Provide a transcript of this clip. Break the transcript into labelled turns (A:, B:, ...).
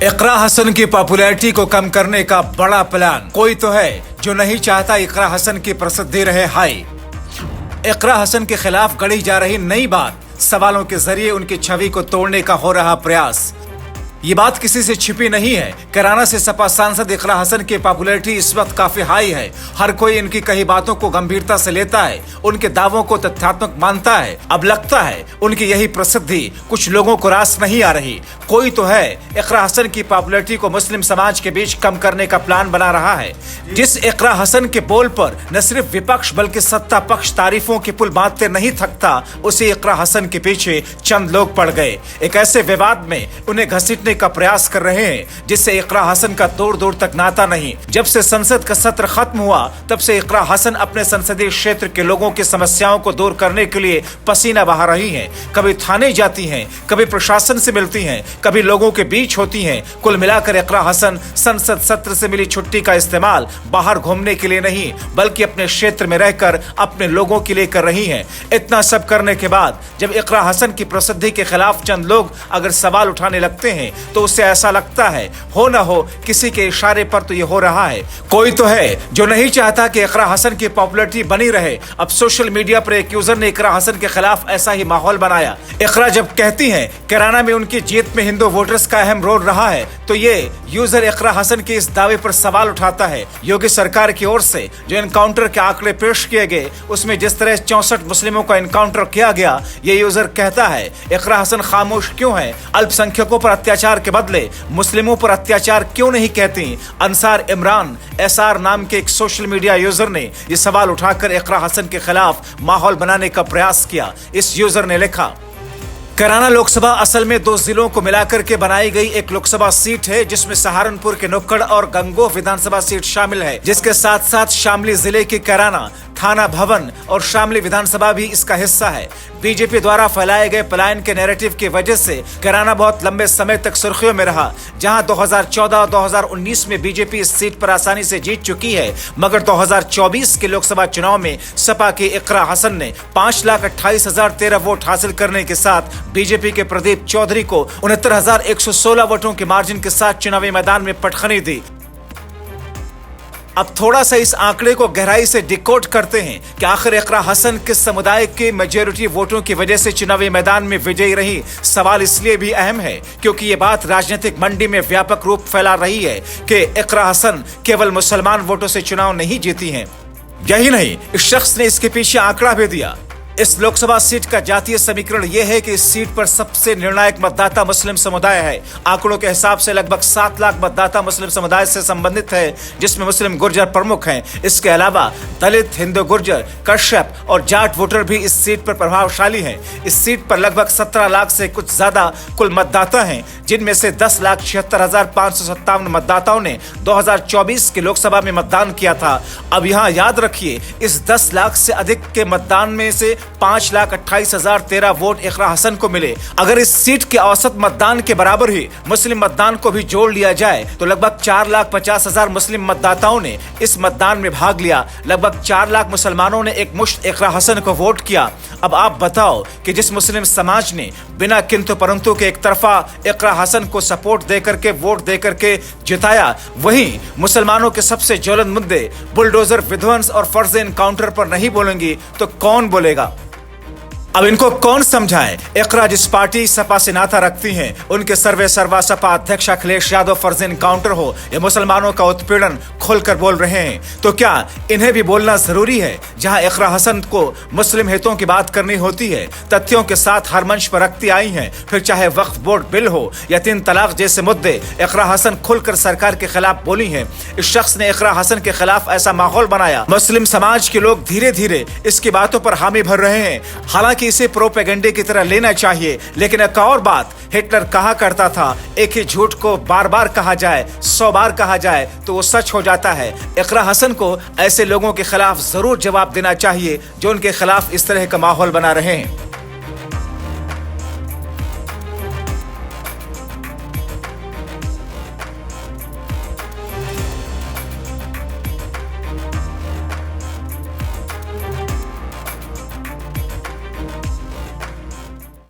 A: इकरा हसन की पॉपुलैरिटी को कम करने का बड़ा प्लान। कोई तो है जो नहीं चाहता इकरा हसन की प्रसिद्धि रहे हाई। इकरा हसन के खिलाफ गढ़ी जा रही नई बात, सवालों के जरिए उनकी छवि को तोड़ने का हो रहा प्रयास। ये बात किसी से छिपी नहीं है। कैराना से सपा सांसद इकरा हसन की पॉपुलैरिटी इस वक्त काफी हाई है। हर कोई इनकी कही बातों को गंभीरता से लेता है, उनके दावों को तथ्यात्मक मानता है। अब लगता है उनकी यही प्रसिद्धि कुछ लोगों को रास नहीं आ रही। कोई तो है इकरा हसन की पॉपुलैरिटी को मुस्लिम समाज के बीच कम करने का प्लान बना रहा है। जिस इकरा हसन के बोल पर न सिर्फ विपक्ष बल्कि सत्ता पक्ष तारीफों की पुल बांधते नहीं थकता, उसी इकरा हसन के पीछे चंद लोग पड़ गए। एक ऐसे विवाद में उन्हें घसीटने का प्रयास कर रहे हैं जिससे इकरा हसन का दूर दूर तक नाता नहीं। जब से संसद का सत्र खत्म हुआ तब से इकरा हसन अपने संसदीय क्षेत्र के लोगों की समस्याओं को दूर करने के लिए पसीना बहा रही हैं। कभी थाने जाती हैं, कभी प्रशासन से मिलती हैं, कभी लोगों के बीच होती हैं। कुल मिलाकर इकरा हसन संसद सत्र से मिली छुट्टी का इस्तेमाल बाहर घूमने के लिए नहीं बल्कि अपने क्षेत्र में रहकर अपने लोगों के लिए कर रही हैं। इतना सब करने के बाद जब इकरा हसन की प्रसिद्धि के खिलाफ चंद लोग अगर सवाल उठाने लगते हैं तो उससे ऐसा लगता है हो न हो किसी के इशारे पर तो ये हो रहा है। कोई तो है जो नहीं चाहता कि इकरा हसन की पॉपुलैरिटी बनी रहे। अब सोशल मीडिया पर एक यूजर ने इकरा हसन के खिलाफ ऐसा ही माहौल बनाया। इकरा जब कहती हैं कैराना में उनकी जीत में हिंदू वोटर्स का अहम रोल रहा है तो ये यूजर इकरा हसन के इस दावे पर सवाल उठाता है। योगी सरकार की ओर से जो एनकाउंटर के आंकड़े पेश किए गए उसमें जिस तरह 64 मुस्लिमों का एनकाउंटर किया गया, ये यूजर कहता है इकरा हसन खामोश क्यों है? अल्पसंख्यकों पर अत्याचार के बदले मुस्लिमों पर अत्याचार क्यों नहीं कहती? अंसार इमरान एसआर नाम के एक सोशल मीडिया यूजर ने यह सवाल उठाकर इकरा हसन के खिलाफ माहौल बनाने का प्रयास किया। इस यूजर ने लिखा, कैराना लोकसभा असल में 2 जिलों को मिलाकर के बनाई गई एक लोकसभा सीट है जिसमें सहारनपुर के नुक्कड़ और गंगोह विधानसभा सीट शामिल है, जिसके साथ साथ शामली जिले के कैराना थाना भवन और शामली विधानसभा भी इसका हिस्सा है। बीजेपी द्वारा फैलाए गए पलायन के नैरेटिव की वजह से कैराना बहुत लंबे समय तक सुर्खियों में रहा। जहां 2014 और 2019 में बीजेपी इस सीट पर आसानी से जीत चुकी है, मगर 2024 के लोकसभा चुनाव में सपा के इकरा हसन ने 5,28,013 वोट हासिल करने के साथ बीजेपी के प्रदीप चौधरी को 69,116 वोटों के मार्जिन के साथ चुनावी मैदान में पटखनी दी। अब थोड़ा सा इस आंकड़े को गहराई से डिकोड करते हैं कि आखिर इकरा हसन किस समुदाय के मेजॉरिटी वोटों की वजह से चुनावी मैदान में विजयी रही। सवाल इसलिए भी अहम है क्योंकि ये बात राजनीतिक मंडी में व्यापक रूप फैला रही है कि इकरा हसन केवल मुसलमान वोटों से चुनाव नहीं जीती हैं। यही नहीं, इस शख्स ने इसके पीछे आंकड़ा भी दिया। इस लोकसभा सीट का जातीय समीकरण यह है कि इस सीट पर सबसे निर्णायक मतदाता मुस्लिम समुदाय है। आंकड़ों के हिसाब से लगभग 7 लाख मतदाता मुस्लिम समुदाय से संबंधित है, जिसमें मुस्लिम गुर्जर प्रमुख हैं। इसके अलावा दलित, हिंदू गुर्जर, कश्यप और जाट वोटर भी इस सीट पर प्रभावशाली हैं। इस सीट पर लगभग 17 लाख से कुछ ज्यादा कुल मतदाता हैं, जिनमें से 10,76,557 मतदाताओं ने 2024 के लोकसभा में मतदान किया था। अब यहाँ याद रखिए, इस 10 लाख से अधिक के मतदान में से 5,28,013 वोट इकरा हसन को मिले। अगर इस सीट के औसत मतदान के बराबर ही मुस्लिम मतदान को भी जोड़ लिया जाए तो लगभग 4,50,000 मुस्लिम मतदाताओं ने इस मतदान में भाग लिया। लगभग 4 लाख मुसलमानों ने एक मुश्त इकरा हसन को वोट किया। अब आप बताओ कि जिस मुस्लिम समाज ने बिना किंतु परंतु के एक तरफा इकरा हसन को सपोर्ट देकर के वोट देकर के जिताया, वहीं मुसलमानों के सबसे ज्वलंत मुद्दे बुलडोजर विध्वंस और फर्ज एनकाउंटर पर नहीं बोलेंगी तो कौन बोलेगा? अब इनको कौन समझाए? इकरा जिस पार्टी सपा से नाता रखती हैं, उनके सर्वे सर्वा सपा अध्यक्ष अखिलेश यादव फर्ज एनकाउंटर हो या मुसलमानों का उत्पीड़न खोलकर बोल रहे हैं, तो क्या इन्हें भी बोलना जरूरी है? जहां इकरा हसन को मुस्लिम हितों की बात करनी होती है, तथ्यों के साथ हर मंच पर रखती आई हैं, फिर चाहे वक्फ बोर्ड बिल हो या 3 तलाक जैसे मुद्दे, इकरा हसन खुलकर सरकार के खिलाफ बोली है। इस शख्स ने इकरा हसन के खिलाफ ऐसा माहौल बनाया, मुस्लिम समाज के लोग धीरे धीरे इसकी बातों पर हामी भर रहे हैं। हालांकि इसे प्रोपेगेंडे की तरह लेना चाहिए, लेकिन एक और बात, हिटलर कहा करता था, एक ही झूठ को बार बार कहा जाए, 100 बार कहा जाए तो वो सच हो जाता है। इकरा हसन को ऐसे लोगों के खिलाफ जरूर जवाब देना चाहिए जो उनके खिलाफ इस तरह का माहौल बना रहे हैं।